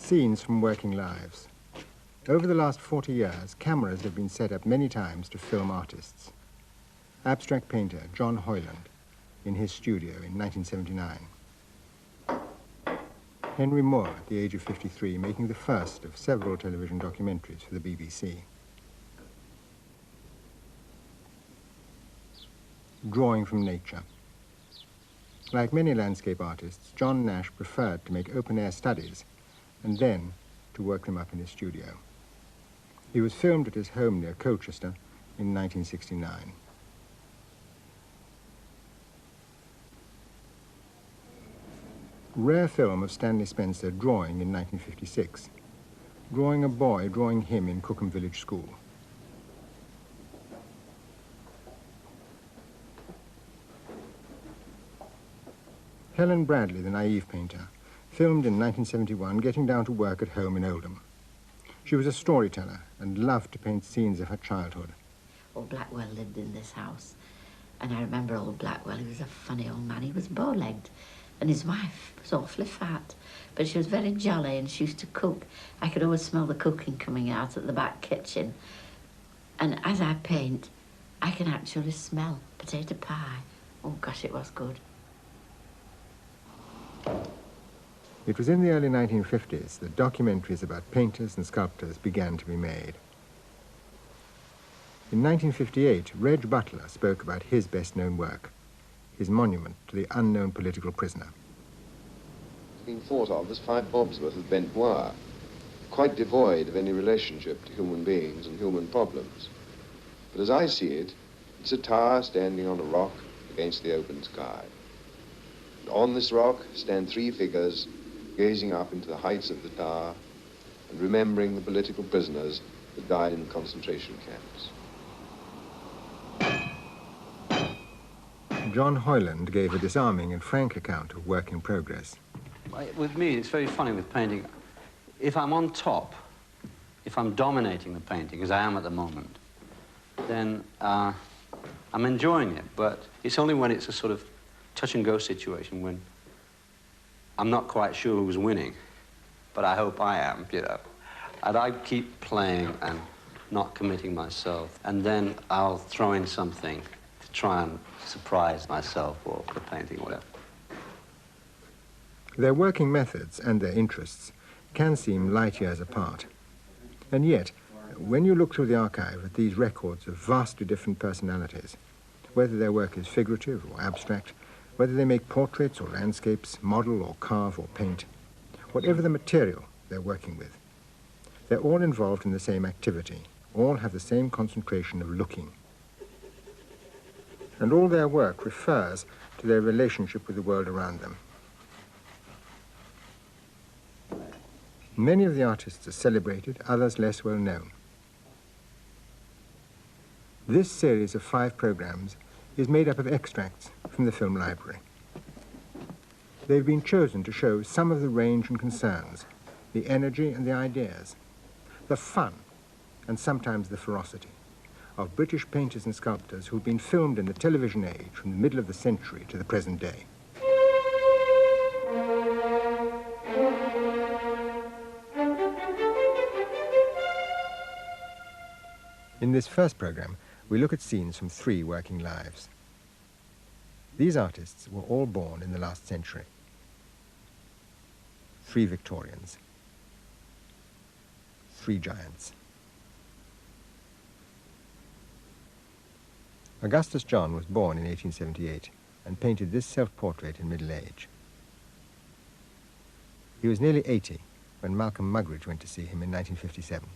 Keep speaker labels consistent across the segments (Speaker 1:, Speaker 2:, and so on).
Speaker 1: Scenes from working lives. Over the last 40 years, cameras have been set up many times to film artists. Abstract painter John Hoyland in his studio in 1979. Henry Moore, at the age of 53, making the first of several television documentaries for the BBC. Drawing from nature. Like many landscape artists, John Nash preferred to make open-air studies and then to work them up in his studio. He was filmed at his home near Colchester in 1969. Rare film of Stanley Spencer drawing in 1956. Drawing a boy, drawing him in Cookham Village School. Helen Bradley, the naive painter, filmed in 1971, getting down to work at home in Oldham. She was a storyteller and loved to paint scenes of her childhood.
Speaker 2: Old Blackwell lived in this house, and I remember old Blackwell. He was a funny old man. He was bow-legged, and his wife was awfully fat, but she was very jolly, and she used to cook. I could always smell the cooking coming out at the back kitchen. And as I paint, I can actually smell potato pie. Oh gosh, it was good.
Speaker 1: It was in the early 1950s that documentaries about painters and sculptors began to be made. In 1958, Reg Butler spoke about his best-known work, his monument to the unknown political prisoner.
Speaker 3: It's been thought of as 5 bobs worth of bent wire, quite devoid of any relationship to human beings and human problems. But as I see it, it's a tower standing on a rock against the open sky. And on this rock stand 3 figures gazing up into the heights of the tower and remembering the political prisoners that died in concentration camps.
Speaker 1: John Hoyland gave a disarming and frank account of work in progress.
Speaker 4: With me, it's very funny with painting. If I'm on top, if I'm dominating the painting, as I am at the moment, then I'm enjoying it, but it's only when it's a sort of touch-and-go situation when I'm not quite sure who's winning, but I hope I am, you know. And I keep playing and not committing myself, and then I'll throw in something to try and surprise myself or the painting or whatever.
Speaker 1: Their working methods and their interests can seem light years apart. And yet, when you look through the archive at these records of vastly different personalities, whether their work is figurative or abstract, whether they make portraits or landscapes, model or carve or paint, whatever the material they're working with, they're all involved in the same activity, all have the same concentration of looking. And all their work refers to their relationship with the world around them. Many of the artists are celebrated, others less well known. This series of 5 programs is made up of extracts from the film library. They've been chosen to show some of the range and concerns, the energy and the ideas, the fun and sometimes the ferocity of British painters and sculptors who've been filmed in the television age from the middle of the century to the present day. In this first program, we look at scenes from 3 working lives. These artists were all born in the last century. 3 Victorians. 3 giants. Augustus John was born in 1878 and painted this self-portrait in middle age. He was nearly 80 when Malcolm Muggeridge went to see him in 1957.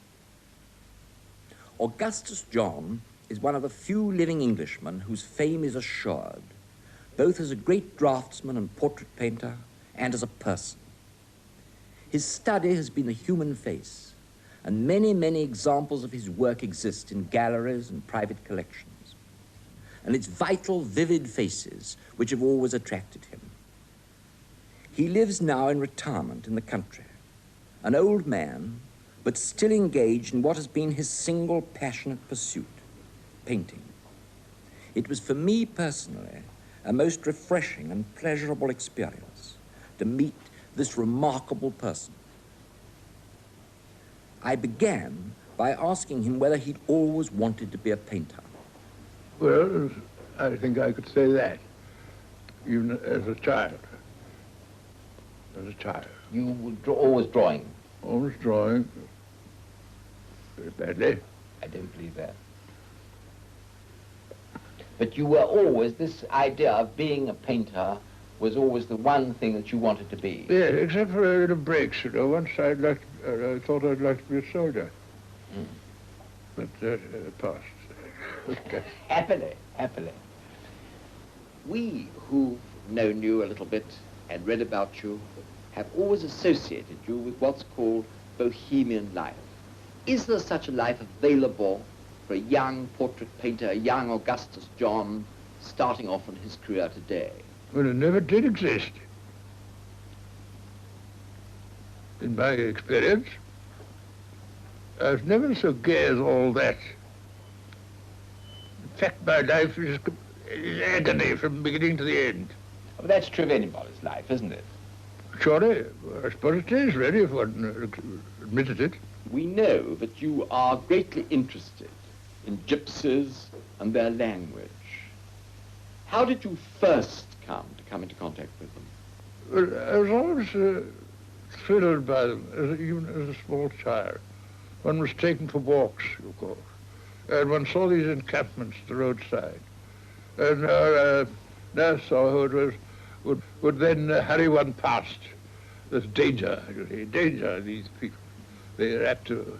Speaker 5: Augustus John is one of the few living Englishmen whose fame is assured, both as a great draftsman and portrait painter and as a person. His study has been the human face, and many, many examples of his work exist in galleries and private collections. And it's vital, vivid faces which have always attracted him. He lives now in retirement in the country, an old man, but still engaged in what has been his single passionate pursuit, painting. It was for me personally a most refreshing and pleasurable experience to meet this remarkable person. I began by asking him whether he'd always wanted to be a painter.
Speaker 6: Well, I think I could say that, even as a child. As a child.
Speaker 7: You were always drawing?
Speaker 6: Always drawing, very badly.
Speaker 7: I don't believe that. But you were always, this idea of being a painter was always the one thing that you wanted to be.
Speaker 6: Yeah, except for the breaks, you know. Once I thought I'd like to be a soldier.
Speaker 7: Mm.
Speaker 6: But that passed. Okay.
Speaker 7: Happily, happily. We who've known you a little bit and read about you have always associated you with what's called bohemian life. Is there such a life available for a young portrait painter, a young Augustus John, starting off in his career today?
Speaker 6: Well, it never did exist. In my experience, I was never so gay as all that. In fact, my life is agony from beginning to the end.
Speaker 7: Well, that's true of anybody's life, isn't it?
Speaker 6: Surely, I suppose it is, really, if one admitted it.
Speaker 7: We know that you are greatly interested in gypsies and their language. How did you first come into contact with them?
Speaker 6: Well, I was always thrilled by them, even as a small child. One was taken for walks, of course, and one saw these encampments at the roadside. And our nurse would then hurry one past. There's danger, you see, danger, these people. They are apt to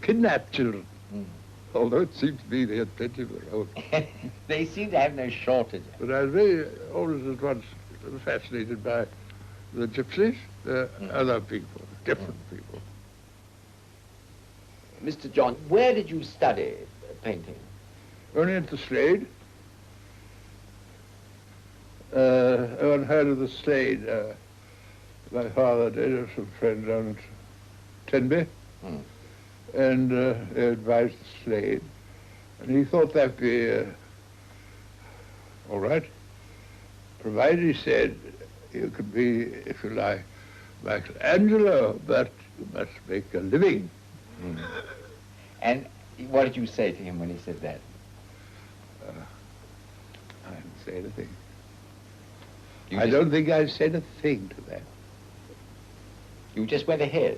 Speaker 6: kidnap children.
Speaker 7: Mm.
Speaker 6: Although it seems to me they had plenty of their own.
Speaker 7: They seem to have no shortage.
Speaker 6: But I was always at once fascinated by the gypsies, other people, different people.
Speaker 7: Mr. John, where did you study painting?
Speaker 6: Only at the Slade. Everyone heard of the Slade. My father did, some friend down at Tenby.
Speaker 7: Mm.
Speaker 6: And they advised the Slade. And he thought that'd be all right, provided, he said, you could be, if you like, Michelangelo, but you must make a living.
Speaker 7: Mm. And what did you say to him when he said that?
Speaker 6: I didn't say anything.
Speaker 7: I
Speaker 6: don't think I said a thing to that.
Speaker 7: You just went ahead.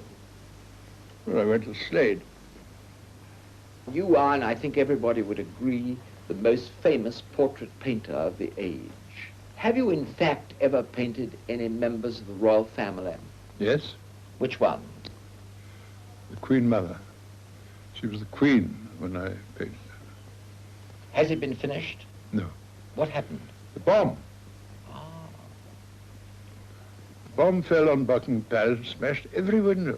Speaker 6: Well, I went to Slade.
Speaker 7: You are, and I think everybody would agree, the most famous portrait painter of the age. Have you, in fact, ever painted any members of the royal family?
Speaker 6: Yes,
Speaker 7: Which one?
Speaker 6: the Queen Mother. She was the Queen when I painted her.
Speaker 7: Has it been finished?
Speaker 6: No.
Speaker 7: What happened?
Speaker 6: The bomb.
Speaker 7: Ah.
Speaker 6: The bomb fell on Buckingham Palace and smashed every window.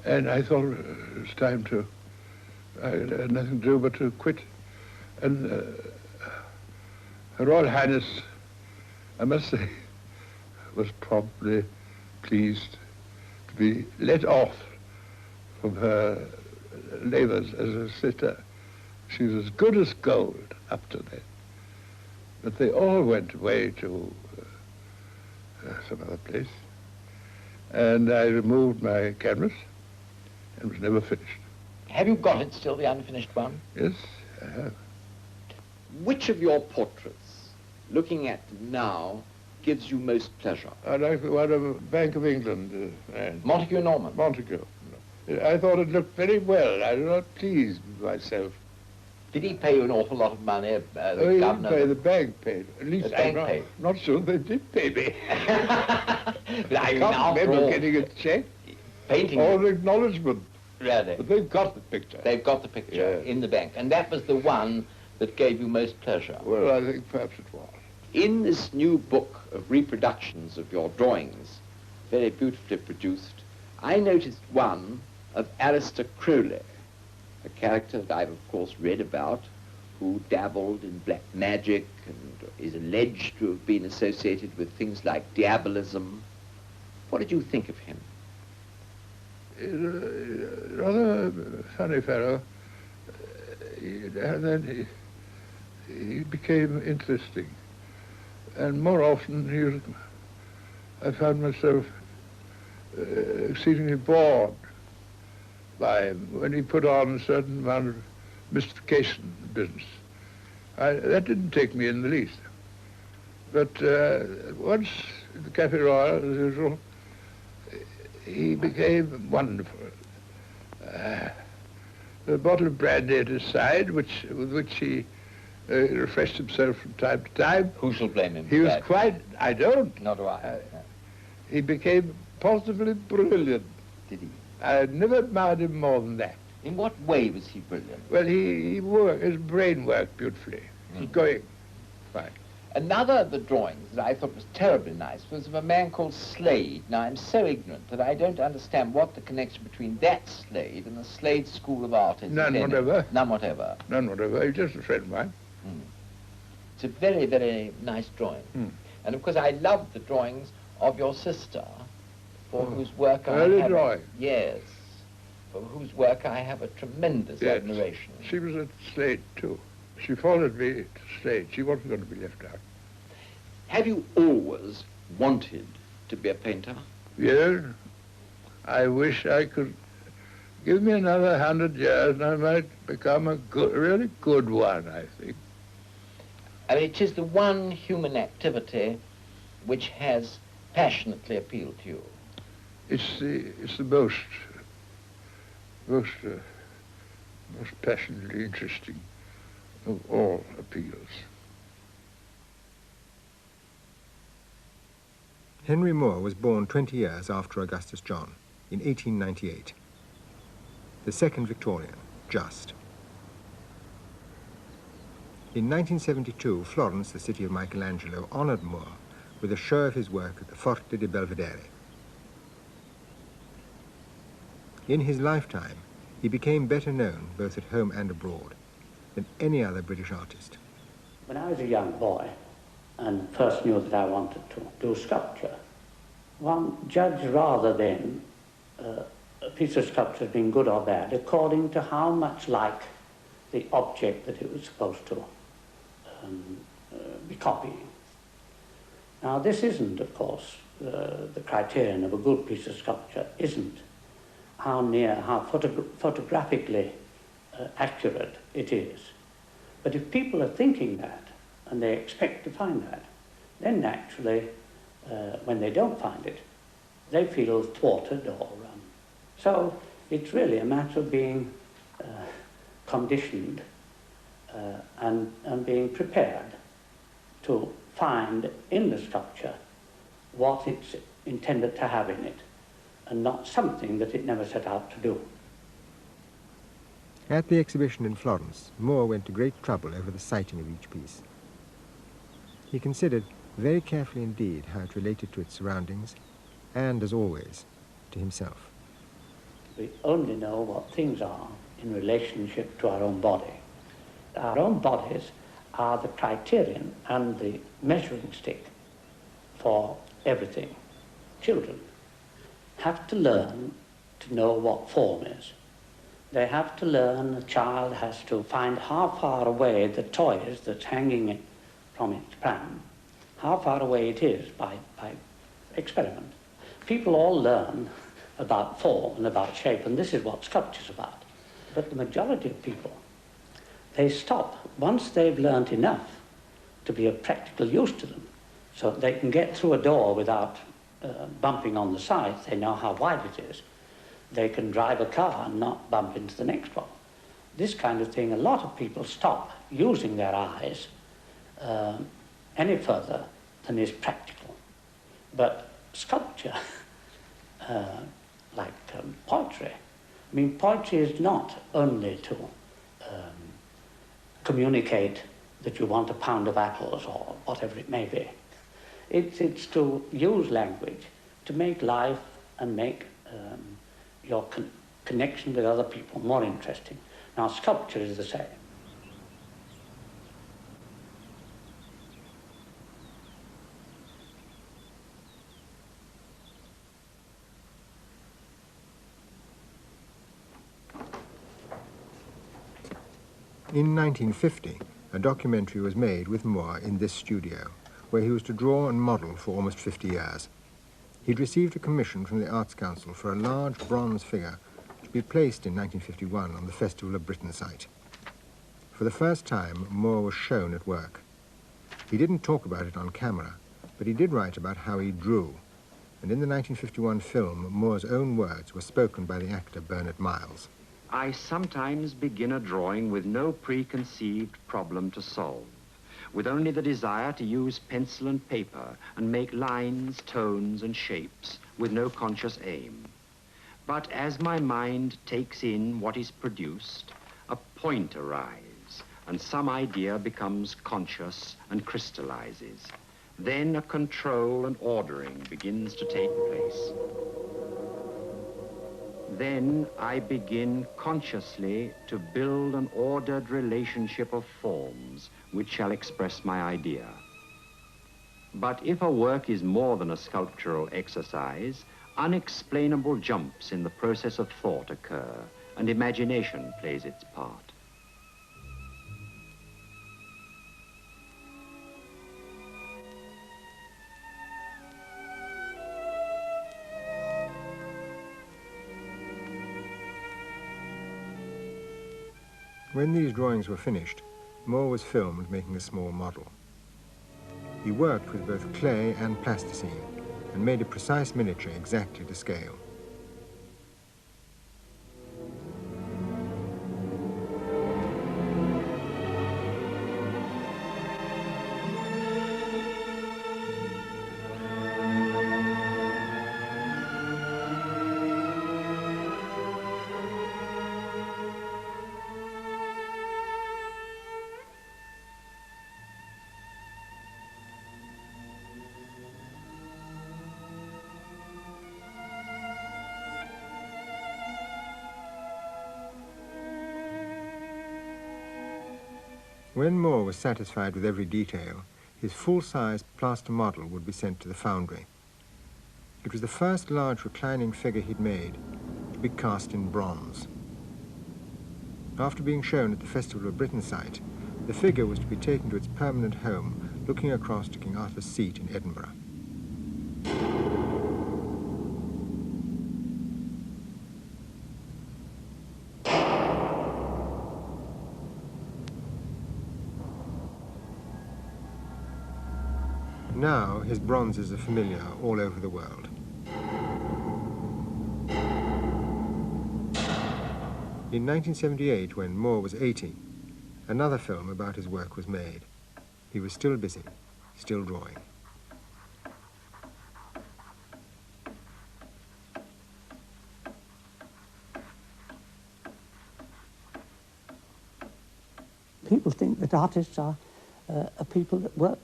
Speaker 6: And I thought it was time to, I had nothing to do but to quit. And Her Royal Highness, I must say, was probably pleased to be let off from her labours as a sitter. She was as good as gold up to then. But they all went away to some other place. And I removed my canvas and was never finished.
Speaker 7: Have you got it still, the unfinished one?
Speaker 6: Yes, I have.
Speaker 7: Which of your portraits, looking at them now, gives you most pleasure?
Speaker 6: I like the one of Bank of England man.
Speaker 7: Montague Norman?
Speaker 6: Montague. I thought it looked very well. I was not pleased with myself.
Speaker 7: Did he pay you an awful lot of money, the
Speaker 6: Oh, he
Speaker 7: governor?
Speaker 6: didn't pay, the bank paid. At least
Speaker 7: The bank
Speaker 6: I'm
Speaker 7: paid.
Speaker 6: not sure they did pay me.
Speaker 7: I
Speaker 6: I
Speaker 7: mean,
Speaker 6: can't
Speaker 7: after
Speaker 6: remember
Speaker 7: all,
Speaker 6: getting a check
Speaker 7: painting,
Speaker 6: or an acknowledgement.
Speaker 7: really.
Speaker 6: But they've got the picture.
Speaker 7: They've got the picture
Speaker 6: Yeah.
Speaker 7: in the bank, and that was the one that gave you most pleasure.
Speaker 6: Well, I think perhaps it was.
Speaker 7: In this new book of reproductions of your drawings, very beautifully produced, I noticed one of Aleister Crowley, a character that I've, of course, read about, who dabbled in black magic and is alleged to have been associated with things like diabolism. What did you think of him?
Speaker 6: Rather funny fellow. And then he became interesting. And more often I found myself exceedingly bored by him when he put on a certain amount of mystification business. That didn't take me in the least. But once at the Café Royal, as usual, he became wonderful. A bottle of brandy at his side, with which he refreshed himself from time to time.
Speaker 5: Who shall blame him?
Speaker 6: He was quite, I don't.
Speaker 5: Nor do I.
Speaker 6: He became positively brilliant.
Speaker 5: Did he?
Speaker 6: I never admired him more than that.
Speaker 5: In what way was he brilliant?
Speaker 6: Well, his brain worked beautifully. He was going fine.
Speaker 7: Another of the drawings that I thought was terribly nice was of a man called Slade. Now, I'm so ignorant that I don't understand what the connection between that Slade and the Slade School of Art is.
Speaker 6: None whatever.
Speaker 7: None whatever.
Speaker 6: None whatever. He's just a friend of mine.
Speaker 7: It's a very, very nice drawing. And, of course, I love the drawings of your sister, for whose work I have...
Speaker 6: Early drawing.
Speaker 7: Yes. For whose work I have a tremendous admiration.
Speaker 6: She was at Slade, too. She followed me to Slade. She wasn't going to be left out.
Speaker 8: Have you always wanted to be a painter?
Speaker 6: Yes. I wish I could... Give me another 100 years and I might become a really good one, I think.
Speaker 7: I mean, it is the one human activity which has passionately appealed to you.
Speaker 6: It's the most passionately interesting of all appeals.
Speaker 1: Henry Moore was born 20 years after Augustus John, in 1898. The second Victorian, just. In 1972, Florence, the city of Michelangelo, honoured Moore with a show of his work at the Forte di Belvedere. In his lifetime, he became better known, both at home and abroad, than any other British artist.
Speaker 9: When I was a young boy and first knew that I wanted to do sculpture, one judged rather than a piece of sculpture as being good or bad according to how much like the object that it was supposed to be copying. Now, this isn't, of course, the criterion of a good piece of sculpture isn't how photographically accurate it is. But if people are thinking that, and they expect to find that, then naturally, when they don't find it, they feel thwarted or... So it's really a matter of being conditioned and being prepared to find in the sculpture what it's intended to have in it, and not something that it never set out to do.
Speaker 1: At the exhibition in Florence, Moore went to great trouble over the sighting of each piece. He considered very carefully indeed how it related to its surroundings, and, as always, to himself.
Speaker 9: We only know what things are in relationship to our own body. Our own bodies are the criterion and the measuring stick for everything. Children have to learn to know what form is. They have to learn, a child has to find how far away the toy is that's hanging from its pram, how far away it is by experiment. People all learn about form and about shape, and this is what sculpture's about. But the majority of people, they stop once they've learned enough to be of practical use to them, so they can get through a door without bumping on the sides. They know how wide it is. They can drive a car and not bump into the next one. This kind of thing, a lot of people stop using their eyes any further than is practical. But sculpture, like poetry, I mean, poetry is not only to communicate that you want a pound of apples or whatever it may be. It's to use language to make life and make your connection with other people more interesting. Now, sculpture is the same.
Speaker 1: In 1950, a documentary was made with Moore in this studio, where he was to draw and model for almost 50 years. He'd received a commission from the Arts Council for a large bronze figure to be placed in 1951 on the Festival of Britain site. For the first time, Moore was shown at work. He didn't talk about it on camera, but he did write about how he drew, and in the 1951 film, Moore's own words were spoken by the actor Bernard Miles.
Speaker 10: I sometimes begin a drawing with no preconceived problem to solve, with only the desire to use pencil and paper and make lines, tones, and shapes with no conscious aim. But as my mind takes in what is produced, a point arrives, and some idea becomes conscious and crystallizes. Then a control and ordering begins to take place. Then I begin consciously to build an ordered relationship of forms which shall express my idea. But if a work is more than a sculptural exercise, unexplainable jumps in the process of thought occur, and imagination plays its part.
Speaker 1: When these drawings were finished, Moore was filmed making a small model. He worked with both clay and plasticine and made a precise miniature exactly to scale. When Moore was satisfied with every detail, his full-size plaster model would be sent to the foundry. It was the first large reclining figure he'd made to be cast in bronze. After being shown at the Festival of Britain site, the figure was to be taken to its permanent home, looking across to King Arthur's Seat in Edinburgh. Now, his bronzes are familiar all over the world. In 1978, when Moore was 80, another film about his work was made. He was still busy, still drawing.
Speaker 9: People think that artists are people that work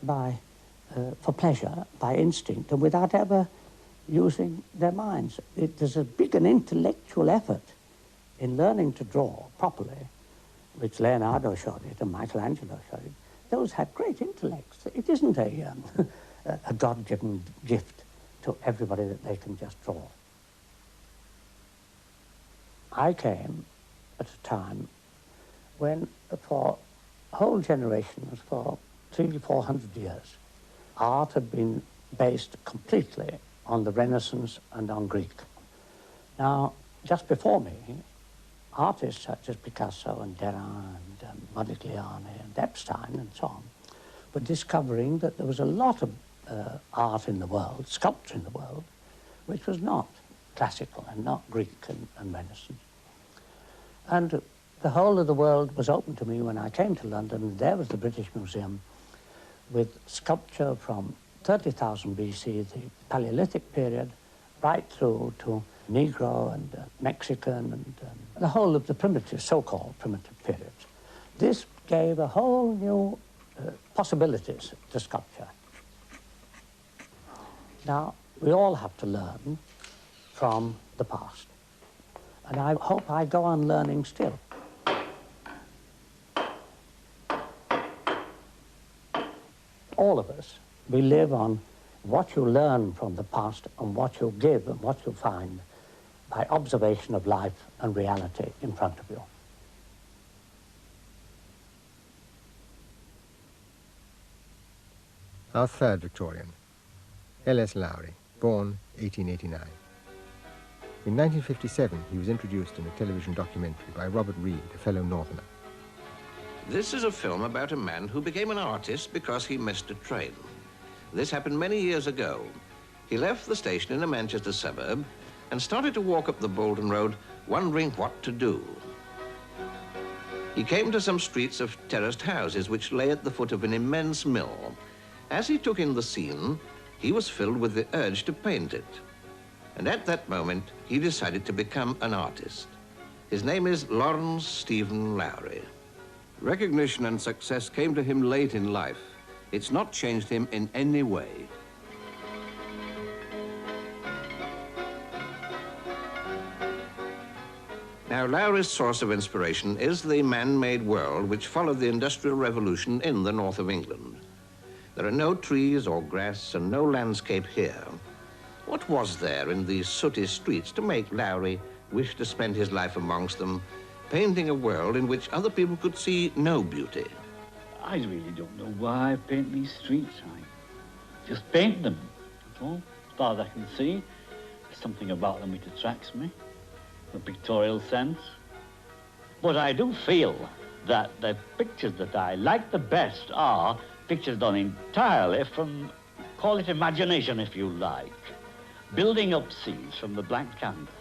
Speaker 9: for pleasure, by instinct, and without ever using their minds. There's a big and intellectual effort in learning to draw properly, which Leonardo showed it and Michelangelo showed it. Those had great intellects. It isn't a God-given gift to everybody that they can just draw. I came at a time when, for whole generations, for 300-400 years, art had been based completely on the Renaissance and on Greek. Now, just before me, artists such as Picasso and Derain and Modigliani and Epstein and so on were discovering that there was a lot of art in the world, sculpture in the world, which was not classical and not Greek and Renaissance. And the whole of the world was open to me when I came to London, and there was the British Museum with sculpture from 30,000 BC, the Paleolithic period, right through to Negro and Mexican and the whole of the primitive, so-called primitive periods. This gave a whole new possibilities to sculpture. Now, we all have to learn from the past, and I hope I go on learning still. All of us, we live on what you learn from the past and what you give and what you find by observation of life and reality in front of you.
Speaker 1: Our third Victorian, L.S. Lowry, born 1889. In 1957, he was introduced in a television documentary by Robert Reed, a fellow Northerner.
Speaker 11: This is a film about a man who became an artist because he missed a train. This happened many years ago. He left the station in a Manchester suburb and started to walk up the Bolton Road, wondering what to do. He came to some streets of terraced houses which lay at the foot of an immense mill. As he took in the scene, he was filled with the urge to paint it. And at that moment, he decided to become an artist. His name is Lawrence Stephen Lowry. Recognition and success came to him late in life. It's not changed him in any way. Now, Lowry's source of inspiration is the man-made world which followed the Industrial Revolution in the north of England. There are no trees or grass and no landscape here. What was there in these sooty streets to make Lowry wish to spend his life amongst them, painting a world in which other people could see no beauty?
Speaker 12: I really don't know why I paint these streets. I just paint them, that's all. As far as I can see, there's something about them which attracts me, a pictorial sense. But I do feel that the pictures that I like the best are pictures done entirely from, call it imagination if you like, building up scenes from the blank canvas.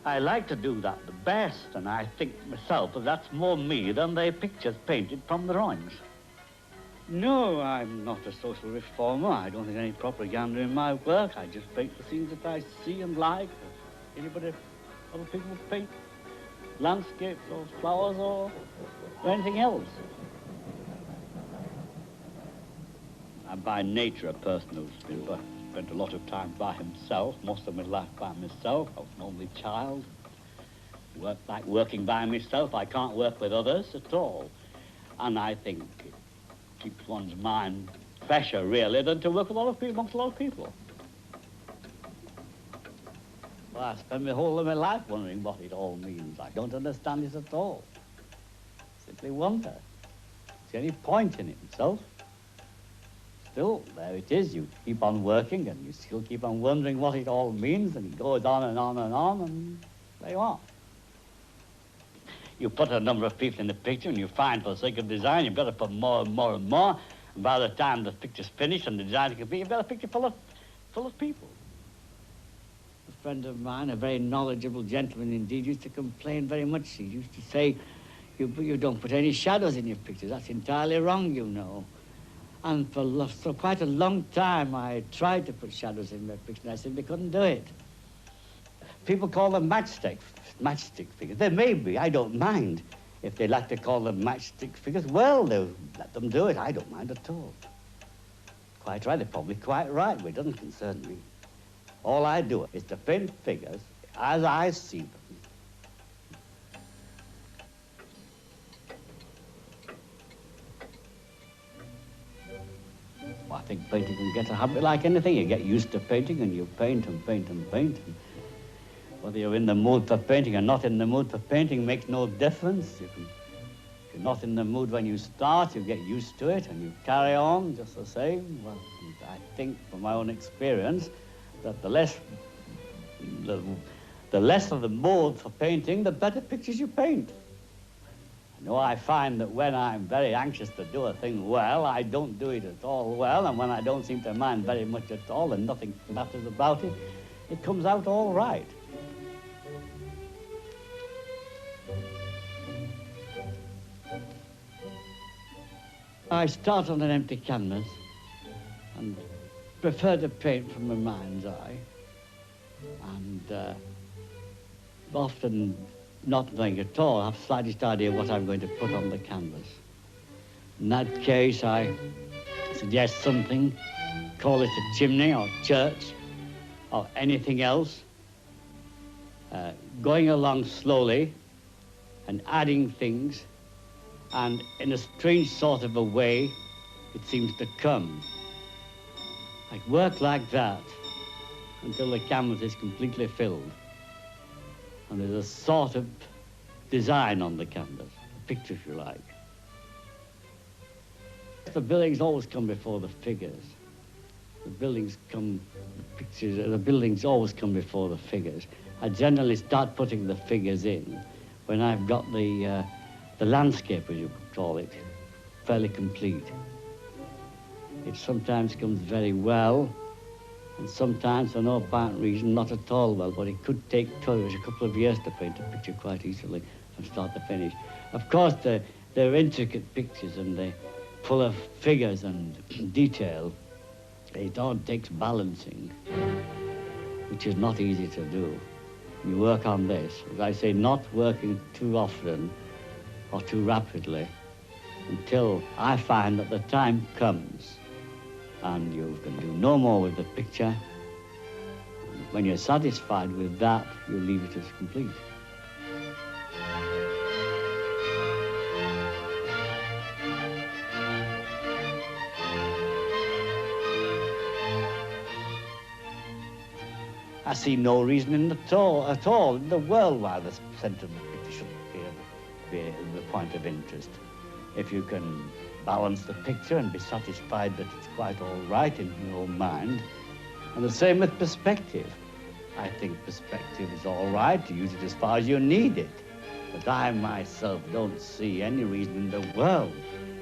Speaker 12: I like to do that the best, and I think myself that that's more me than the pictures painted from the drawings. No, I'm not a social reformer. I don't think any propaganda in my work. I just paint the scenes that I see and like. Anybody, other people paint landscapes or flowers or anything else. I'm by nature a person who's spent a lot of time by himself, most of my life by myself. I was an only child. Like working by myself, I can't work with others at all. And I think it keeps one's mind fresher, really, than to work with a lot of people, amongst a lot of people. Well, I spend my whole of my life wondering what it all means. I don't understand it at all. Simply wonder. See any point in it himself? Still, there it is. You keep on working and you still keep on wondering what it all means, and it goes on and on and on, and there you are. You put a number of people in the picture and you find, for the sake of design, you've got to put more and more and more, and by the time the picture's finished and the design is complete, you've got a picture full of people. A friend of mine, a very knowledgeable gentleman indeed, used to complain very much. He used to say, you don't put any shadows in your pictures. That's entirely wrong, you know. And for quite a long time, I tried to put shadows in my pictures, and I simply couldn't do it. People call them matchstick figures. They may be, I don't mind. If they like to call them matchstick figures, well, they'll let them do it. I don't mind at all. Quite right, they're probably quite right, but it doesn't concern me. All I do is to paint figures as I see them. I think painting can get a habit like anything. You get used to painting and you paint and paint and paint. And whether you're in the mood for painting or not in the mood for painting makes no difference. If you're not in the mood when you start, you get used to it and you carry on just the same. Well, I think from my own experience that the less of the mood for painting, the better pictures you paint. No, I find that when I'm very anxious to do a thing well, I don't do it at all well, and when I don't seem to mind very much at all and nothing matters about it, it comes out all right. I start on an empty canvas and prefer to paint from my mind's eye, and often not knowing at all, have the slightest idea what I'm going to put on the canvas. In that case, I suggest something, call it a chimney or church or anything else, going along slowly and adding things, and in a strange sort of a way, it seems to come. I work like that until the canvas is completely filled. And there's a sort of design on the canvas, a picture if you like. The buildings always come before the figures. the buildings always come before the figures. I generally start putting the figures in when I've got the landscape, as you could call it, fairly complete. It sometimes comes very well, and sometimes, for no apparent reason, not at all well, but it could take a couple of years to paint a picture quite easily from start to finish. Of course, they're intricate pictures, and they're full of figures and detail. It all takes balancing, which is not easy to do. You work on this, as I say, not working too often or too rapidly until I find that the time comes and you can do no more with the picture. When you're satisfied with that, you leave it as complete. I see no reason at all in the world why the centre of the picture shouldn't be the point of interest. If you can balance the picture and be satisfied that it's quite all right in your own mind. And the same with perspective. I think perspective is all right to use it as far as you need it. But I myself don't see any reason in the world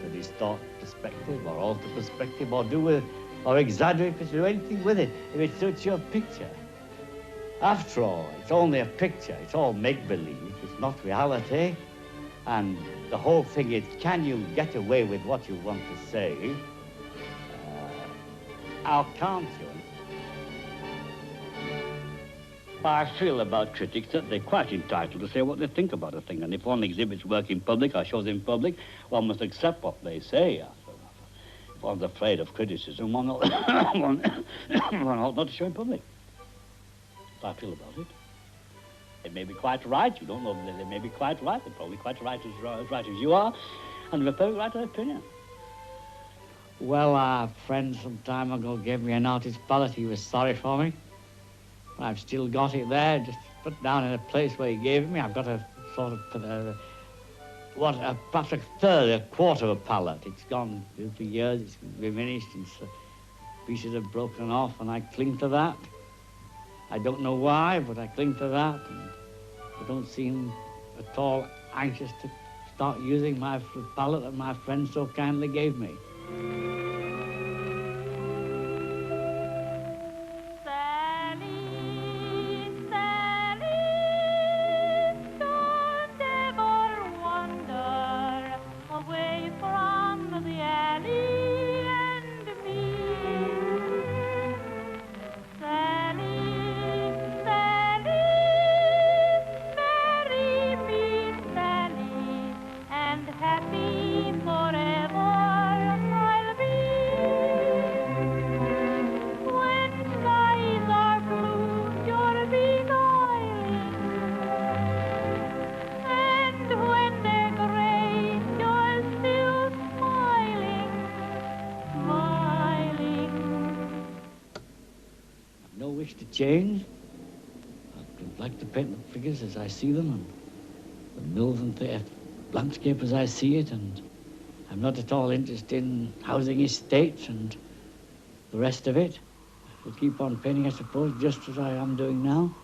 Speaker 12: to distort perspective or alter perspective or exaggerate it or do anything with it if it suits your picture. After all, it's only a picture. It's all make-believe. It's not reality. And the whole thing is, can you get away with what you want to say? Or can't you? I feel about critics that they're quite entitled to say what they think about a thing. And if one exhibits work in public or shows in public, one must accept what they say. If one's afraid of criticism, one ought not to show in public. I feel about it. They may be quite right. You don't know. They may be quite right. They're probably quite right as you are, and they're perfectly right in their opinion. Well, a friend some time ago gave me an artist's palette. He was sorry for me. I've still got it there, just put down in a place where he gave it me. I've got a sort of perhaps a third, a quarter of a palette. It's gone for years. It's diminished. Pieces have broken off, and I cling to that. I don't know why, but I cling to that, and I don't seem at all anxious to start using my palette that my friend so kindly gave me. To change. I'd like to paint the figures as I see them, and the mills and the landscape as I see it, and I'm not at all interested in housing estates and the rest of it. I will keep on painting, I suppose, just as I am doing now.